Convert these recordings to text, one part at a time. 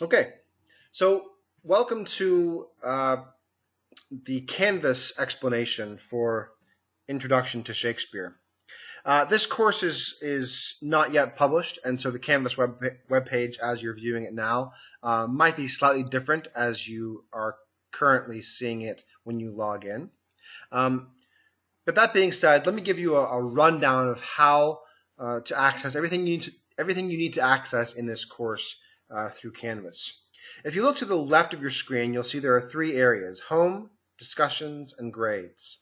Okay, so welcome to the Canvas explanation for Introduction to Shakespeare. This course is not yet published, and so the Canvas web page, as you're viewing it now, might be slightly different as you are currently seeing it when you log in. But that being said, let me give you a rundown of how to access everything you need to access in this course through Canvas. If you look to the left of your screen, you'll see there are three areas: home, discussions, and grades.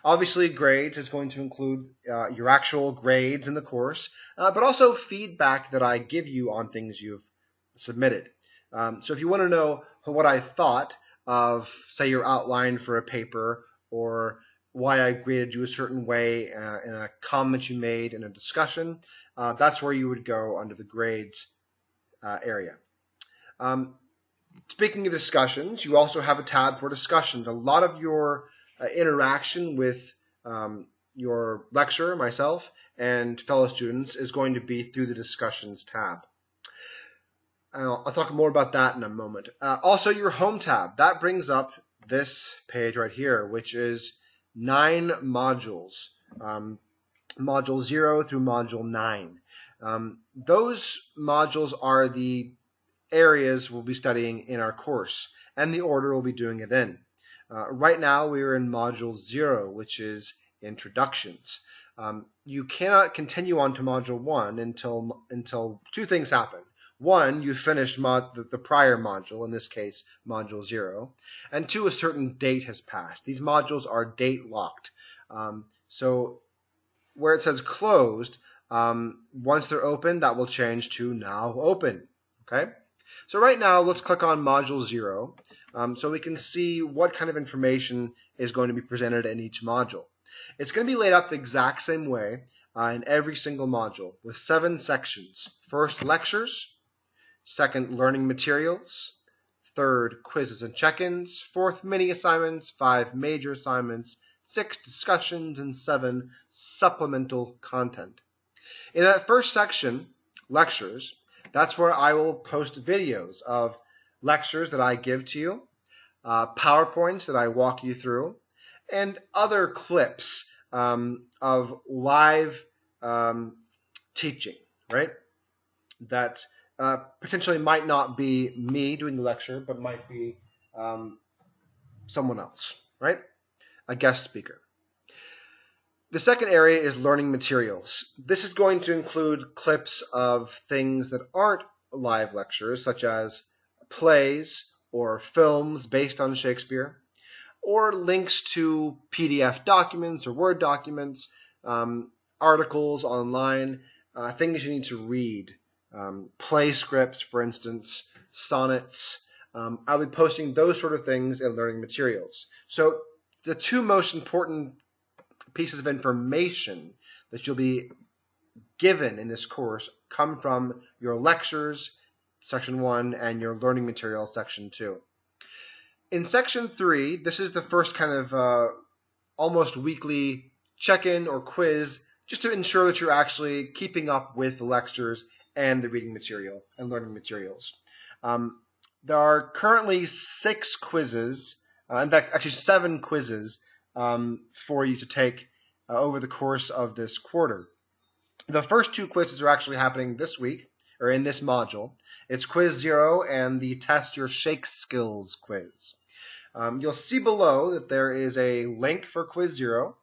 Obviously, grades is going to include your actual grades in the course, but also feedback that I give you on things you've submitted. So if you want to know what I thought of, say, your outline for a paper, or why I graded you a certain way in a comment you made in a discussion, that's where you would go under the grades area. Speaking of discussions, you also have a tab for discussions. A lot of your interaction with your lecturer, myself, and fellow students is going to be through the discussions tab. I'll talk more about that in a moment. Also, your home tab, that brings up this page right here, which is 9 modules, module 0 through module 9. Those modules are the areas we'll be studying in our course, and the order we'll be doing it in. Right now we are in module 0, which is introductions. You cannot continue on to module 1 until two things happen. One, you finished the prior module, in this case module 0, and two, a certain date has passed. These modules are date locked. So where it says closed, once they're open, that will change to now open. Okay? So right now, let's click on module 0 so we can see what kind of information is going to be presented in each module. It's going to be laid out the exact same way in every single module with 7 sections. First, lectures. Second, learning materials. Third, quizzes and check-ins. Fourth, mini assignments. 5, major assignments. 6, discussions. And 7, supplemental content. In that first section, lectures, that's where I will post videos of lectures that I give to you, PowerPoints that I walk you through, and other clips of live teaching, right? That potentially might not be me doing the lecture, but might be someone else, right? A guest speaker. The second area is learning materials. This is going to include clips of things that aren't live lectures, such as plays or films based on Shakespeare, or links to PDF documents or Word documents, articles online, things you need to read, play scripts, for instance, sonnets. I'll be posting those sort of things in learning materials. So the two most important pieces of information that you'll be given in this course come from your lectures, section 1, and your learning materials, section 2. In section 3, this is the first kind of almost weekly check-in or quiz, just to ensure that you're actually keeping up with the lectures and the reading material and learning materials. There are currently 6 quizzes, in fact, actually 7 quizzes for you to take over the course of this quarter. The first 2 quizzes are actually happening this week, or in this module. It's quiz 0 and the test your Shake skills quiz. You'll see below that there is a link for quiz 0.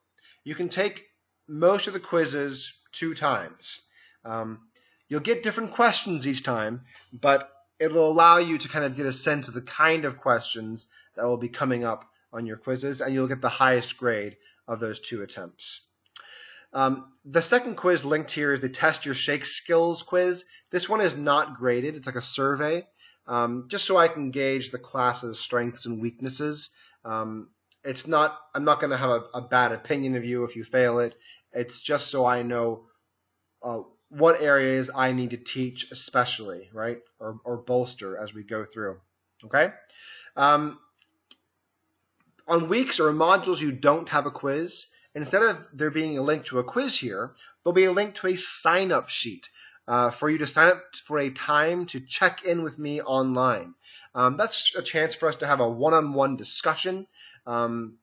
You can take most of the quizzes 2 times. You'll get different questions each time, but it'll allow you to kind of get a sense of the kind of questions that will be coming up on your quizzes, and you'll get the highest grade of those 2 attempts. The second quiz linked here is the Test Your Shake Skills quiz. This one is not graded. It's like a survey, just so I can gauge the class's strengths and weaknesses. I'm not going to have a bad opinion of you if you fail it. It's just so I know what areas I need to teach especially, right, or bolster as we go through, okay? On weeks or modules you don't have a quiz, instead of there being a link to a quiz here, there'll be a link to a sign-up sheet. for you to sign up for a time to check in with me online. That's a chance for us to have a one-on-one discussion and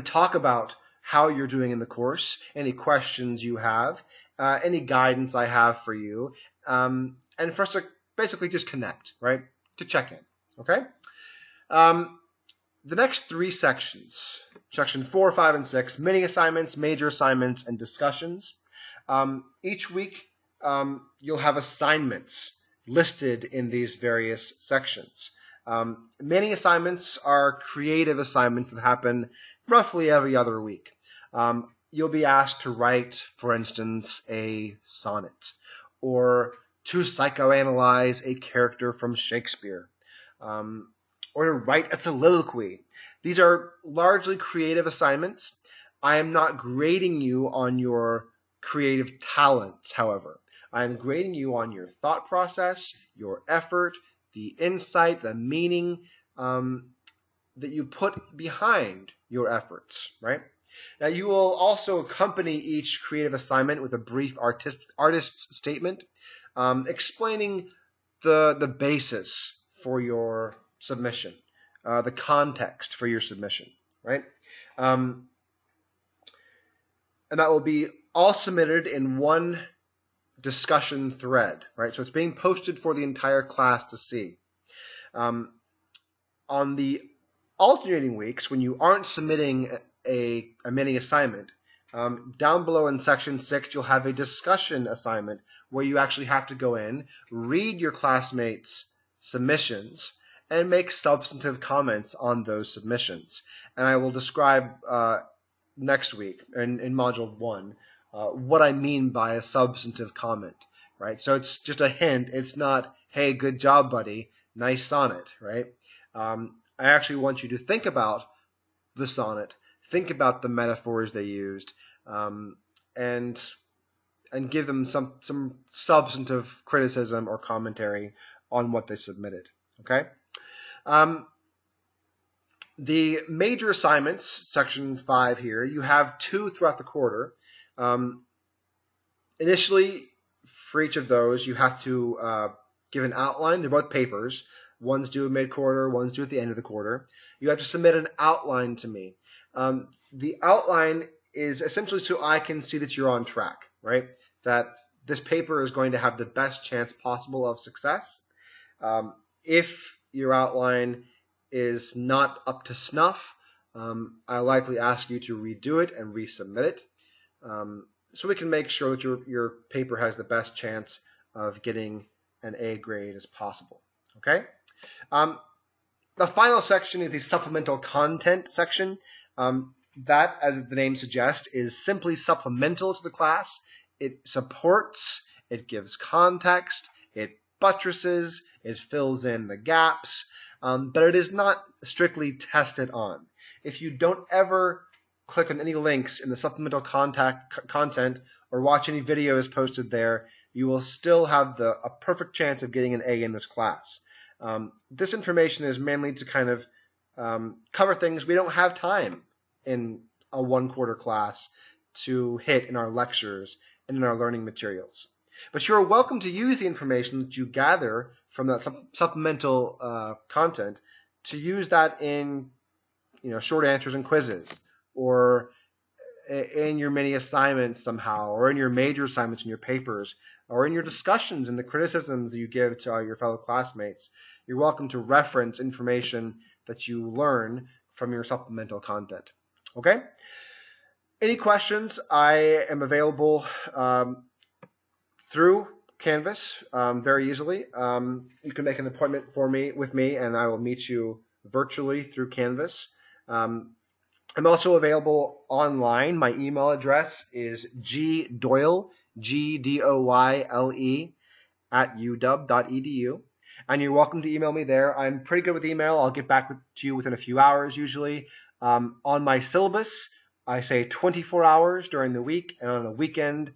talk about how you're doing in the course, any questions you have, any guidance I have for you, and for us to basically just connect, right? To check in, okay? The next three sections, section 4, 5, and 6, mini assignments, major assignments, and discussions. Each week, you'll have assignments listed in these various sections. Mini assignments are creative assignments that happen roughly every other week. You'll be asked to write, for instance, a sonnet, or to psychoanalyze a character from Shakespeare, or to write a soliloquy. These are largely creative assignments. I am not grading you on your creative talents, however. I am grading you on your thought process, your effort, the insight, the meaning that you put behind your efforts, right? Now, you will also accompany each creative assignment with a brief artist's statement explaining the basis for your submission, the context for your submission, right? And that will be all submitted in one discussion thread, right? So it's being posted for the entire class to see. On the alternating weeks, when you aren't submitting a mini assignment, down below in section 6, you'll have a discussion assignment where you actually have to go in, read your classmates' submissions, and make substantive comments on those submissions. And I will describe next week in Module 1 what I mean by a substantive comment, right? So it's just a hint. It's not, hey, good job, buddy, nice sonnet, right? I actually want you to think about the sonnet, think about the metaphors they used, and give them some substantive criticism or commentary on what they submitted, okay? The major assignments, section 5 here, you have 2 throughout the quarter. Initially, for each of those, you have to give an outline. They're both papers. One's due mid-quarter, one's due at the end of the quarter. You have to submit an outline to me. The outline is essentially so I can see that you're on track, right? That this paper is going to have the best chance possible of success. If your outline is not up to snuff, I'll likely ask you to redo it and resubmit it, so we can make sure that your paper has the best chance of getting an A grade as possible. Okay? The final section is the supplemental content section. That, as the name suggests, is simply supplemental to the class. It supports, it gives context, it buttresses, it fills in the gaps, but it is not strictly tested on. If you don't ever click on any links in the supplemental content or watch any videos posted there, you will still have a perfect chance of getting an A in this class. This information is mainly to kind of cover things we don't have time in a one-quarter class to hit in our lectures and in our learning materials. But you're welcome to use the information that you gather from that supplemental content to use that in short answers and quizzes, or in your mini assignments somehow, or in your major assignments in your papers, or in your discussions and the criticisms that you give to your fellow classmates. You're welcome to reference information that you learn from your supplemental content. Okay? Any questions? I am available through Canvas very easily. You can make an appointment with me, and I will meet you virtually through Canvas. I'm also available online. My email address is gdoyle, Gdoyle, @uw.edu. And you're welcome to email me there. I'm pretty good with email. I'll get back to you within a few hours usually. On my syllabus, I say 24 hours during the week, and on a weekend,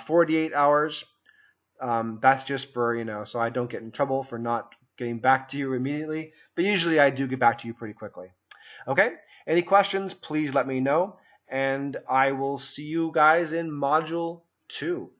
48 hours. That's just for, so I don't get in trouble for not getting back to you immediately. But usually I do get back to you pretty quickly. Okay? Any questions, please let me know. And I will see you guys in Module 2.